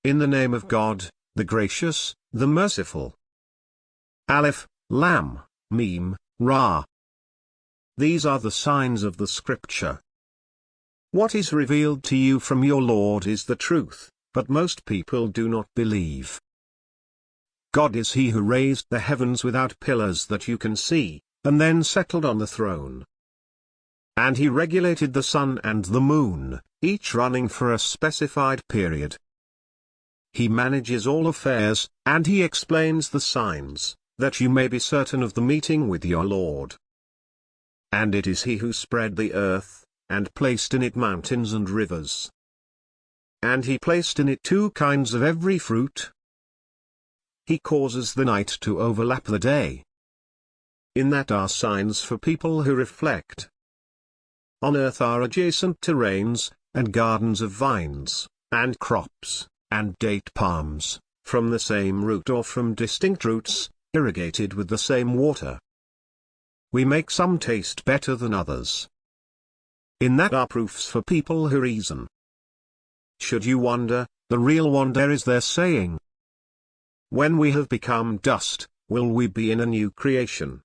In the name of God, the gracious, the merciful. Aleph, Lam, Mim, Ra. These are the signs of the Scripture. What is revealed to you from your Lord is the truth, but most people do not believe. God is He who raised the heavens without pillars that you can see, and then settled on the throne. And He regulated the sun and the moon, each running for a specified period. He manages all affairs, and He explains the signs, that you may be certain of the meeting with your Lord. And it is He who spread the earth, and placed in it mountains and rivers. And He placed in it 2 kinds of every fruit. He causes the night to overlap the day. In that are signs for people who reflect. On earth are adjacent terrains, and gardens of vines, and crops, and date palms, from the same root or from distinct roots, irrigated with the same water. We make some taste better than others. In that are proofs for people who reason. Should you wonder, the real wonder is their saying, when we have become dust, will we be in a new creation?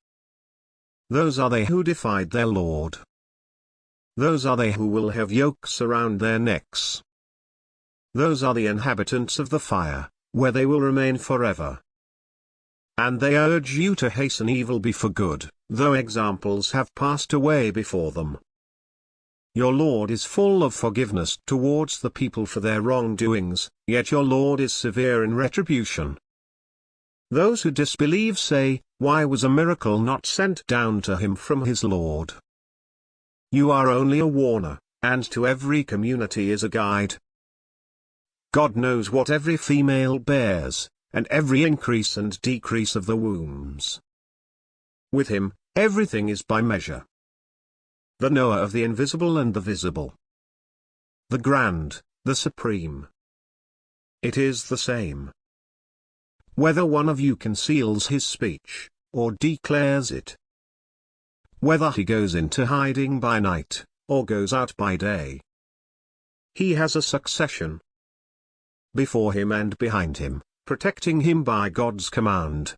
Those are they who defied their Lord. Those are they who will have yokes around their necks. Those are the inhabitants of the fire, where they will remain forever. And they urge you to hasten evil before good, though examples have passed away before them. Your Lord is full of forgiveness towards the people for their wrongdoings, yet your Lord is severe in retribution. Those who disbelieve say, why was a miracle not sent down to him from his Lord? You are only a warner, and to every community is a guide. God knows what every female bears, and every increase and decrease of the wombs. With Him, everything is by measure. The knower of the invisible and the visible. The grand, the supreme. It is the same. Whether one of you conceals his speech, or declares it. Whether he goes into hiding by night, or goes out by day. He has a succession before him and behind him, protecting him by God's command.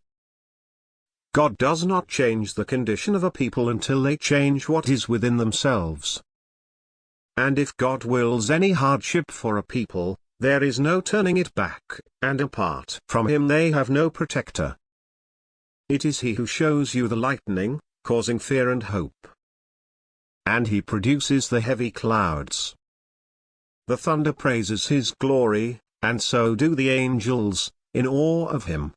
God does not change the condition of a people until they change what is within themselves. And if God wills any hardship for a people, there is no turning it back, and apart from Him they have no protector. It is He who shows you the lightning, causing fear and hope. And He produces the heavy clouds. The thunder praises His glory, and so do the angels, in awe of Him.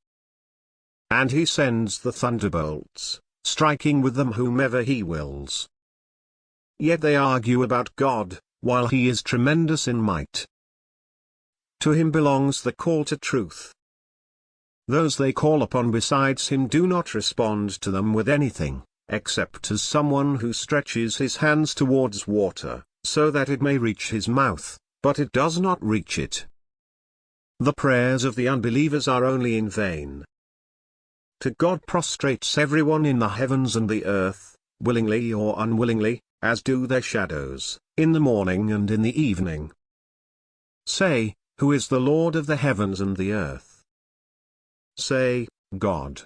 And He sends the thunderbolts, striking with them whomever He wills. Yet they argue about God, while He is tremendous in might. To Him belongs the call to truth. Those they call upon besides Him do not respond to them with anything, except as someone who stretches his hands towards water, so that it may reach his mouth, but it does not reach it. The prayers of the unbelievers are only in vain. To God prostrates everyone in the heavens and the earth, willingly or unwillingly, as do their shadows, in the morning and in the evening. Say, who is the Lord of the heavens and the earth? Say, God.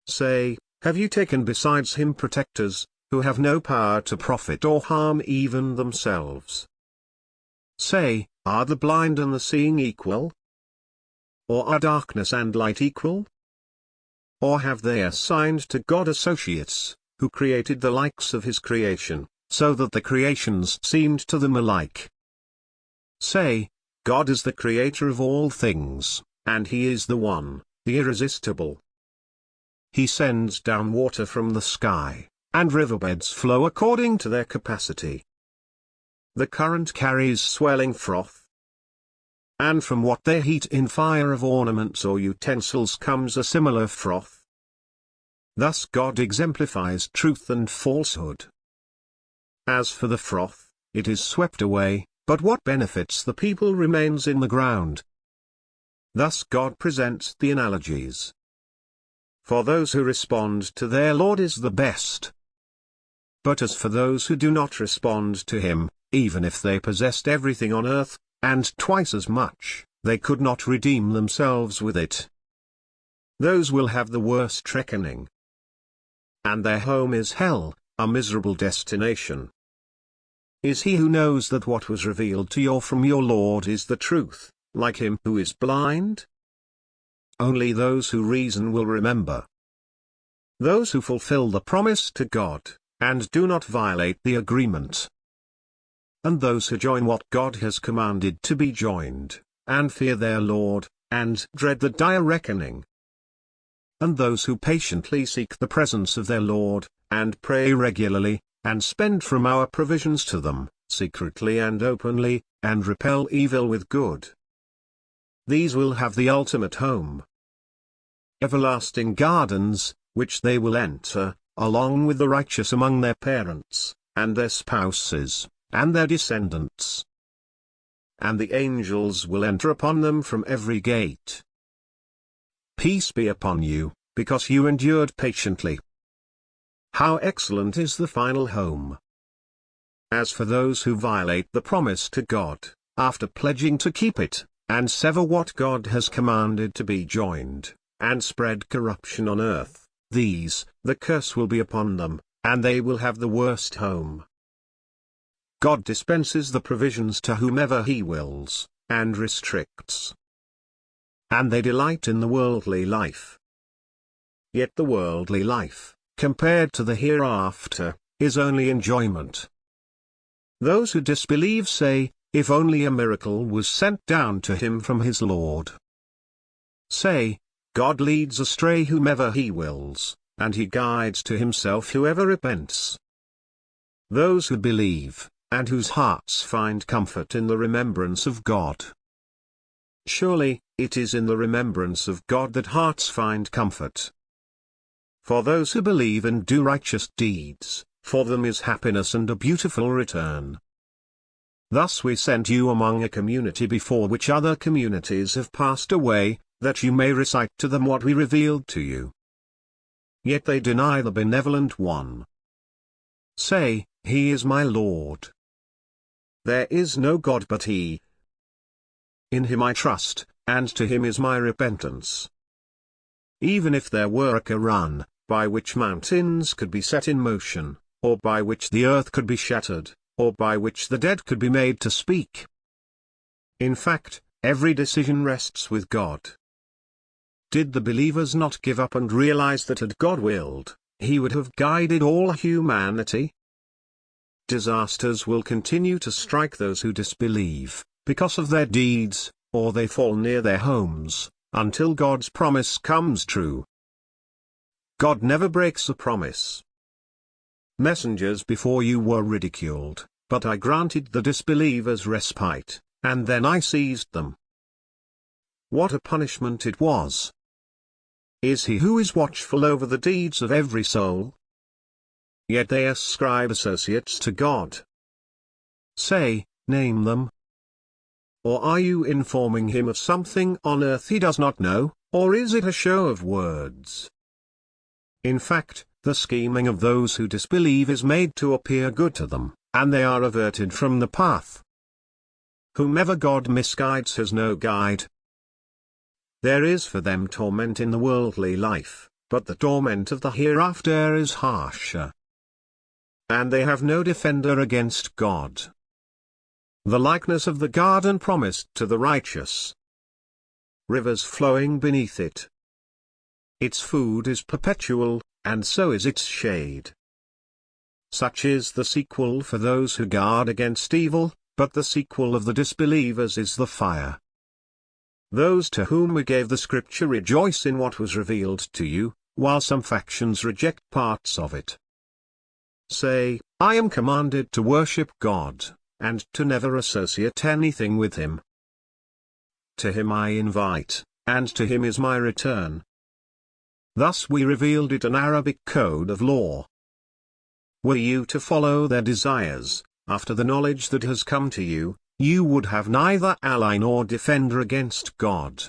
Say, have you taken besides Him protectors, who have no power to profit or harm even themselves? Say, are the blind and the seeing equal? Or are darkness and light equal? Or have they assigned to God associates, who created the likes of His creation, so that the creations seemed to them alike? Say, God is the creator of all things, and He is the one, the irresistible. He sends down water from the sky, and riverbeds flow according to their capacity. The current carries swelling froth. And from what they heat in fire of ornaments or utensils comes a similar froth. Thus God exemplifies truth and falsehood. As for the froth, it is swept away, but what benefits the people remains in the ground. Thus God presents the analogies. For those who respond to their Lord is the best. But as for those who do not respond to Him, even if they possessed everything on earth, and twice as much, they could not redeem themselves with it. Those will have the worst reckoning. And their home is hell, a miserable destination. Is he who knows that what was revealed to you from your Lord is the truth, like him who is blind? Only those who reason will remember. Those who fulfill the promise to God, and do not violate the agreement. And those who join what God has commanded to be joined, and fear their Lord, and dread the dire reckoning. And those who patiently seek the presence of their Lord, and pray regularly, and spend from our provisions to them, secretly and openly, and repel evil with good. These will have the ultimate home. Everlasting gardens, which they will enter, along with the righteous among their parents, and their spouses, and their descendants. And the angels will enter upon them from every gate. Peace be upon you, because you endured patiently. How excellent is the final home! As for those who violate the promise to God, after pledging to keep it, and sever what God has commanded to be joined, and spread corruption on earth, these, the curse will be upon them, and they will have the worst home. God dispenses the provisions to whomever he wills, and restricts. And they delight in the worldly life. Yet the worldly life, compared to the hereafter, is only enjoyment. Those who disbelieve say, if only a miracle was sent down to him from his Lord. Say, God leads astray whomever he wills, and he guides to himself whoever repents. Those who believe, and whose hearts find comfort in the remembrance of God. Surely, it is in the remembrance of God that hearts find comfort. For those who believe and do righteous deeds, for them is happiness and a beautiful return. Thus we sent you among a community before which other communities have passed away, that you may recite to them what we revealed to you. Yet they deny the benevolent one. Say, he is my Lord. There is no God but he. In him I trust, and to him is my repentance. Even if there were a Quran, by which mountains could be set in motion, or by which the earth could be shattered, or by which the dead could be made to speak. In fact, every decision rests with God. Did the believers not give up and realize that had God willed, he would have guided all humanity? Disasters will continue to strike those who disbelieve, because of their deeds, or they fall near their homes, until God's promise comes true. God never breaks a promise. Messengers before you were ridiculed, but I granted the disbelievers respite, and then I seized them. What a punishment it was! Is he who is watchful over the deeds of every soul? Yet they ascribe associates to God. Say, name them. Or are you informing him of something on earth he does not know, or is it a show of words? In fact, the scheming of those who disbelieve is made to appear good to them, and they are averted from the path. Whomever God misguides has no guide. There is for them torment in the worldly life, but the torment of the hereafter is harsher. And they have no defender against God. The likeness of the garden promised to the righteous. Rivers flowing beneath it. Its food is perpetual, and so is its shade. Such is the sequel for those who guard against evil, but the sequel of the disbelievers is the fire. Those to whom we gave the scripture rejoice in what was revealed to you, while some factions reject parts of it. Say, I am commanded to worship God, and to never associate anything with him. To him I invite, and to him is my return. Thus we revealed it an Arabic code of law. Were you to follow their desires, after the knowledge that has come to you, you would have neither ally nor defender against God.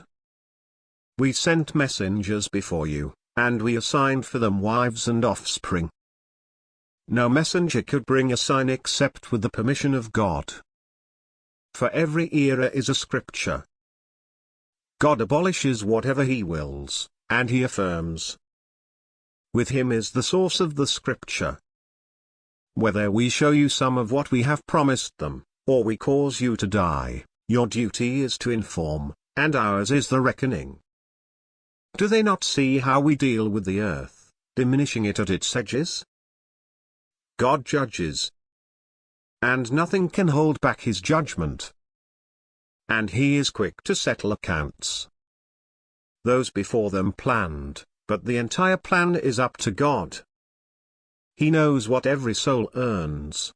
We sent messengers before you, and we assigned for them wives and offspring. No messenger could bring a sign except with the permission of God. For every era is a scripture. God abolishes whatever he wills, and he affirms. With him is the source of the scripture. Whether we show you some of what we have promised them, or we cause you to die, your duty is to inform, and ours is the reckoning. Do they not see how we deal with the earth, diminishing it at its edges? God judges, and nothing can hold back his judgment. And he is quick to settle accounts. Those before them planned, but the entire plan is up to God. He knows what every soul earns.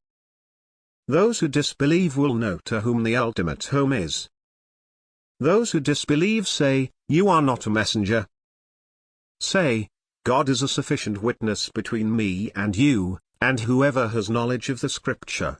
Those who disbelieve will know to whom the ultimate home is. Those who disbelieve say, "You are not a messenger." Say, "God is a sufficient witness between me and you, and whoever has knowledge of the scripture,